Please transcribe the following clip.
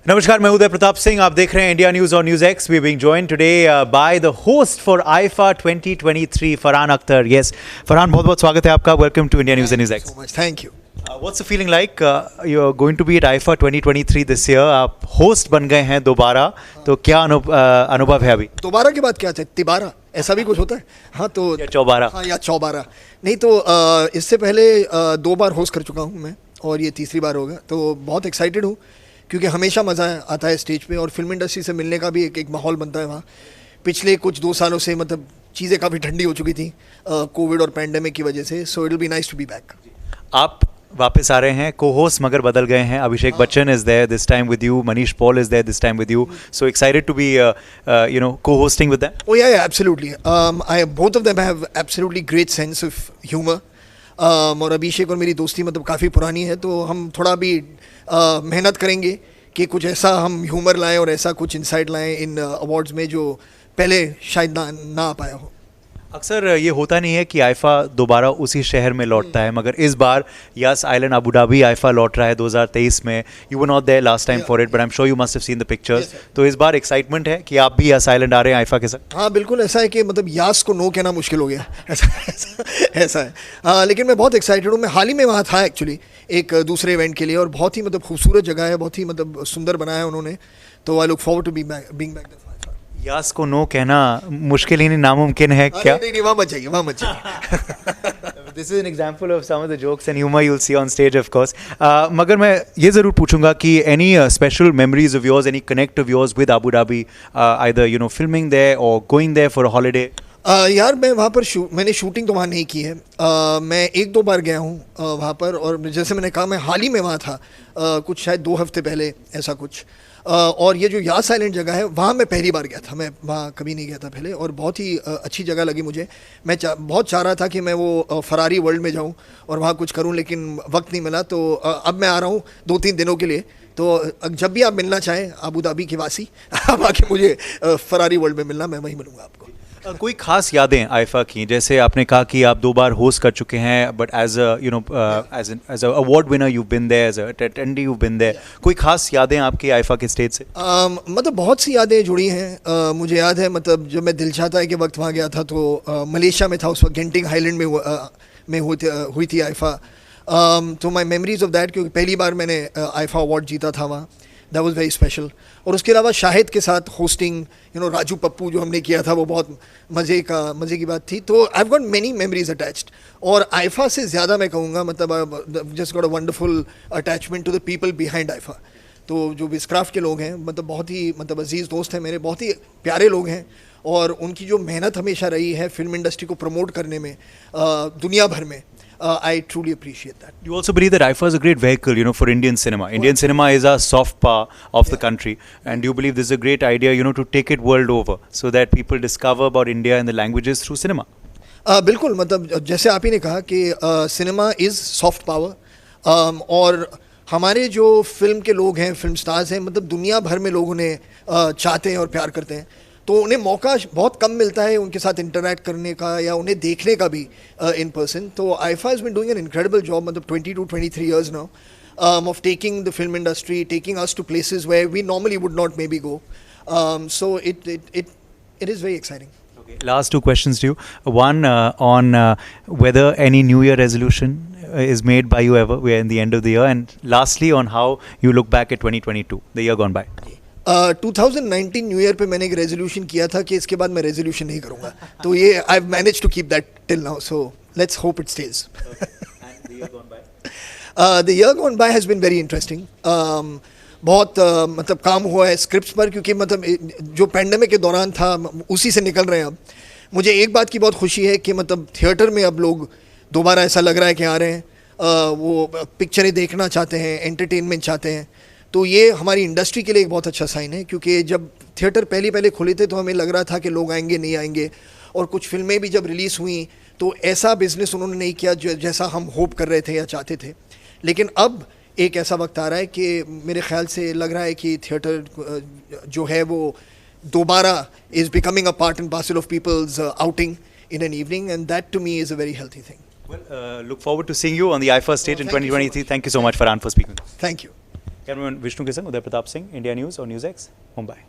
नमस्कार, मैं उदय प्रताप सिंह। आप देख रहे हैं इंडिया न्यूज और News X. We being joined today by the host for IIFA 2023 Farhan Akhtar. Yes Farhan, बहुत बहुत स्वागत है आपका। Welcome to India News and News X. Thank you. What's the feeling like? You are going to be at IIFA 2023 this year. आप host बन गए हैं दोबारा, तो क्या अनुभव है अभी? दोबारा के बाद क्या चाहिए? तिबारा ऐसा भी कुछ होता है? हाँ तो या चौबारा? हाँ या चौबारा नहीं तो इससे पहले 2 बार होस्ट कर चुका हूँ मैं, और ये तीसरी बार होगा। तो बहुत एक्साइटेड हूँ क्योंकि हमेशा मज़ा आता है स्टेज पे, और फिल्म इंडस्ट्री से मिलने का भी एक माहौल बनता है वहाँ। पिछले कुछ 2 सालों से मतलब चीज़ें काफ़ी ठंडी हो चुकी थी कोविड और पैंडेमिक की वजह से। So it will be nice to be back. आप वापस आ रहे हैं, को-होस्ट मगर बदल गए हैं। Abhishek Bachchan is there this time with you, Manish Paul is there this time with you. So excited to be co-hosting with them? Oh yeah, absolutely. Both of them have absolutely great sense of humor. और अभिषेक और मेरी दोस्ती मतलब काफ़ी पुरानी है, तो हम थोड़ा भी मेहनत करेंगे कि कुछ ऐसा हम ह्यूमर लाएं और ऐसा कुछ इंसाइट लाएं इन अवार्ड्स में जो पहले शायद ना आ पाया हो। अक्सर ये होता नहीं है कि आईफा दोबारा उसी शहर में लौटता है, मगर इस बार Yas Island Abu Dhabi IIFA लौट रहा है 2023 में। You were not there last time for it, but I am sure you must have seen the pictures. तो इस बार एक्साइटमेंट है कि आप भी यस आइलैंड आ रहे हैं आईफा के साथ? हाँ बिल्कुल, ऐसा है कि मतलब यास को नो कहना मुश्किल हो गया ऐसा है। लेकिन मैं बहुत एक्साइटेड हूँ। मैं हाल ही में वहाँ था एक्चुअली एक दूसरे इवेंट के लिए, और बहुत ही मतलब खूबसूरत जगह है, बहुत ही मतलब सुंदर बनाया है उन्होंने। तो I look forward to being back. यास को नो कहना मुश्किल ही नहीं, नामुमकिन है क्या? नहीं, वहाँ मत जाइए। This is an example of some of the jokes and humor you'll see on stage, of course. मगर मैं ये ज़रूर पूछूंगा कि any special memories of yours, any connect of yours with Abu Dhabi, either filming there or going there for a holiday? यार मैं वहाँ पर मैंने शूटिंग तो वहाँ नहीं की है। मैं 1-2 बार गया हूँ वहाँ पर, और जैसे मैंने कहा मैं हाल ही में वहाँ था कुछ शायद 2 हफ्ते पहले ऐसा कुछ। और ये जो यास आइलैंड जगह है वहाँ मैं पहली बार गया था। मैं वहाँ कभी नहीं गया था पहले, और बहुत ही अच्छी जगह लगी मुझे। मैं बहुत चाह रहा था कि मैं वो फरारी वर्ल्ड में जाऊँ और वहाँ कुछ करूँ, लेकिन वक्त नहीं मिला। तो अब मैं आ रहा हूँ 2-3 दिनों के लिए। तो जब भी आप मिलना चाहें अबू धाबी के वासी, आप आके मुझे फरारी वर्ल्ड में मिलना, मैं वहीं मिलूँगा आपको। कोई खास यादें आईफा की? जैसे आपने कहा कि आप 2 बार होस्ट कर चुके हैं, but as as a award winner you been there, as a attendee you been there. कोई खास यादें आपकी आईफा के स्टेज से? मतलब बहुत सी यादें जुड़ी हैं। मुझे याद है मतलब जब मैं दिल चाहता है कि वक्त वहाँ गया था, तो मलेशिया में था उस वक्त, गेंटिंग हाईलैंड में हुई थी आईफा। तो माई मेमोरीज ऑफ दैट, क्योंकि पहली बार मैंने आईफा अवार्ड जीता था वहाँ। That was very special. और उसके अलावा शाहिद के साथ होस्टिंग, राजू पप्पू जो हमने किया था, वो बहुत मज़े की बात थी। तो I have got many memories attached. और आईफा से ज़्यादा मैं कहूँगा मतलब just got a wonderful attachment to the people behind IIFA. तो जो विस्क्राफ्ट के लोग हैं मतलब बहुत ही मतलब अजीज़ दोस्त हैं मेरे, बहुत ही प्यारे लोग हैं, और उनकी जो मेहनत हमेशा रही है फिल्म इंडस्ट्री को प्रमोट करने में दुनिया भर में, I truly appreciate that. You also believe that IFA is a great vehicle, for Indian cinema. Indian cinema is a soft power of the country, and you believe this is a great idea, to take it world over, so that people discover about India and the languages through cinema. बिल्कुल, मतलब जैसे आप ही ने कहा कि cinema is soft power, और हमारे जो फिल्म के लोग हैं, फिल्म स्टार्स हैं, मतलब दुनिया भर में लोग उन्हें चाहते हैं और प्यार करते हैं। तो उन्हें मौका बहुत कम मिलता है उनके साथ इंटरैक्ट करने का या उन्हें देखने का भी इन पर्सन। तो IIFA has been doing an incredible job, मतलब 22-23 years now of taking the film industry, taking us to places where we normally would not maybe go. So it is very exciting. Okay. Last 2 questions to you. One on whether any New Year resolution is made by you ever. We are in the end of the year. And lastly on how you look back at 2022, the year gone by. 2019 new year पे मैंने एक resolution किया था कि इसके बाद मैं resolution नहीं करूँगा। तो ये I have managed to keep that till now, so let's hope it stays. The year gone by has been very interesting. बहुत मतलब काम हुआ है स्क्रिप्ट्स पर, क्योंकि मतलब जो पैंडेमिक के दौरान था उसी से निकल रहे हैं अब। मुझे एक बात की बहुत खुशी है कि मतलब थिएटर में अब लोग दोबारा ऐसा लग रहा है कि आ रहे हैं, वो पिक्चरें देखना चाहते हैं, एंटरटेनमेंट चाहते हैं। तो ये हमारी इंडस्ट्री के लिए एक बहुत अच्छा साइन है, क्योंकि जब थिएटर पहले खुले थे तो हमें लग रहा था कि लोग आएंगे नहीं आएंगे, और कुछ फिल्में भी जब रिलीज़ हुई तो ऐसा बिजनेस उन्होंने नहीं किया जैसा हम होप कर रहे थे या चाहते थे। लेकिन अब एक ऐसा वक्त आ रहा है कि मेरे ख्याल से लग रहा है कि थिएटर जो है वो दोबारा is becoming a part and parcel of people's outing in an evening, and that to me is a very healthy thing. Well, look forward to seeing you on the IFA stage in 2023. Thank you so much, Farhan, for speaking. Thank you. Cameraman Vishnu के संग Uday Pratap Singh, India news और news x, Mumbai.